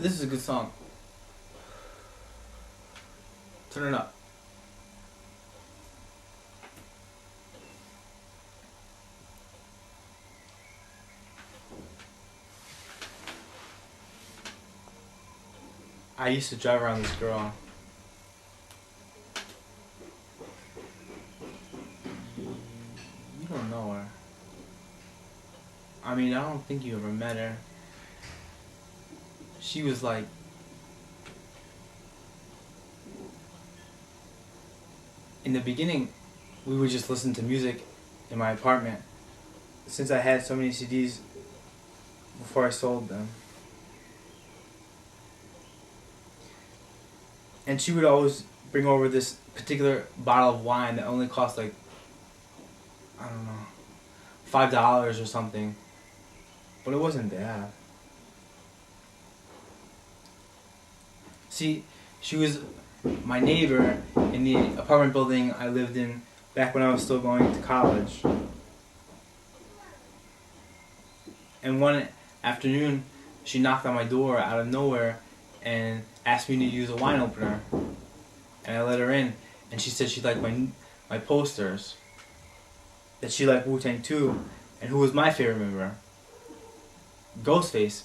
This is a good song. Turn it up. I used to drive around this girl. You don't know her. I mean, I don't think you ever met her. She was like... In the beginning, we would just listen to music in my apartment. Since I had so many CDs before I sold them. And she would always bring over this particular bottle of wine that only cost like, I don't know, $5 or something. But it wasn't bad. See, she was my neighbor in the apartment building I lived in back when I was still going to college. And one afternoon, she knocked on my door out of nowhere and asked me to use a wine opener. And I let her in, and she said she liked my posters. That she liked Wu-Tang too, and who was my favorite member? Ghostface.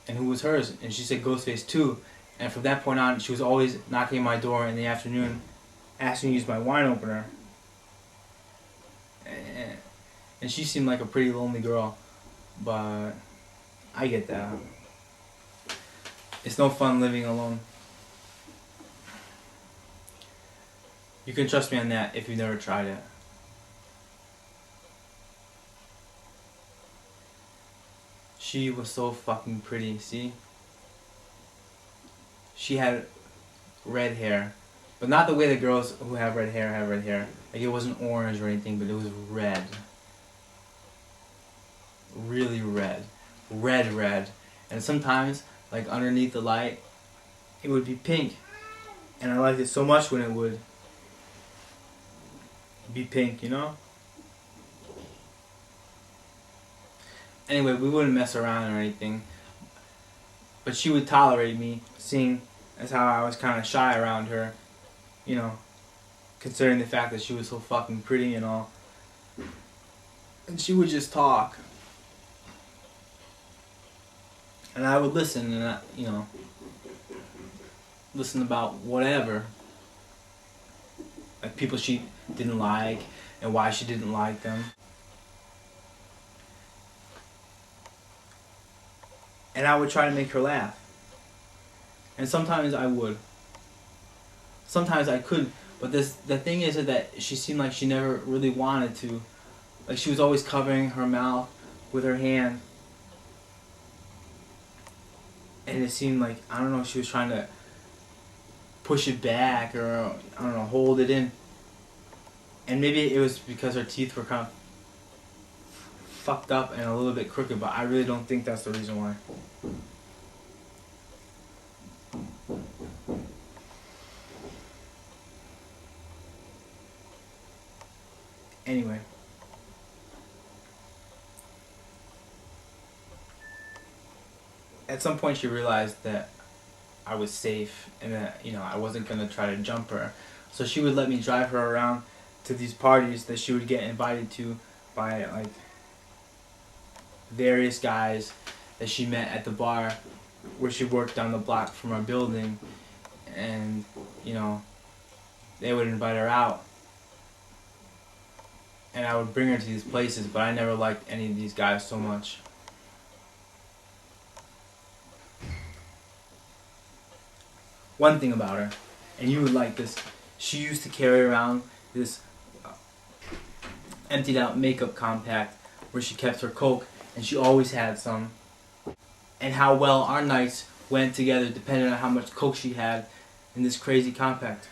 And who was hers? And she said Ghostface too. And from that point on, she was always knocking on my door in the afternoon, asking me to use my wine opener. And she seemed like a pretty lonely girl, but I get that. It's no fun living alone. You can trust me on that if you've never tried it. She was so fucking pretty, see? She had red hair. But not the way the girls who have red hair have red hair. Like, it wasn't orange or anything, but it was red. Really red. Red. And sometimes, like underneath the light, it would be pink. And I liked it so much when it would be pink, you know? Anyway, we wouldn't mess around or anything. But she would tolerate me, seeing as how I was kind of shy around her, you know, considering the fact that she was so fucking pretty and all. And she would just talk. And I would listen and, you know, listen about whatever. Like people she didn't like and why she didn't like them. And I would try to make her laugh. And sometimes I would. Sometimes I couldn't. But the thing is that she seemed like she never really wanted to. Like she was always covering her mouth with her hand. And it seemed like, I don't know, she was trying to push it back or, I don't know, hold it in. And maybe it was because her teeth were kind of fucked up and a little bit crooked, but I really don't think that's the reason why. Anyway. At some point she realized that I was safe and that, you know, I wasn't going to try to jump her. So she would let me drive her around to these parties that she would get invited to by, like, various guys that she met at the bar where she worked down the block from our building. And, you know, they would invite her out. And I would bring her to these places, but I never liked any of these guys so much. One thing about her, and you would like this, she used to carry around this emptied out makeup compact where she kept her coke, and she always had some. And how well our nights went together depended on how much coke she had in this crazy compact.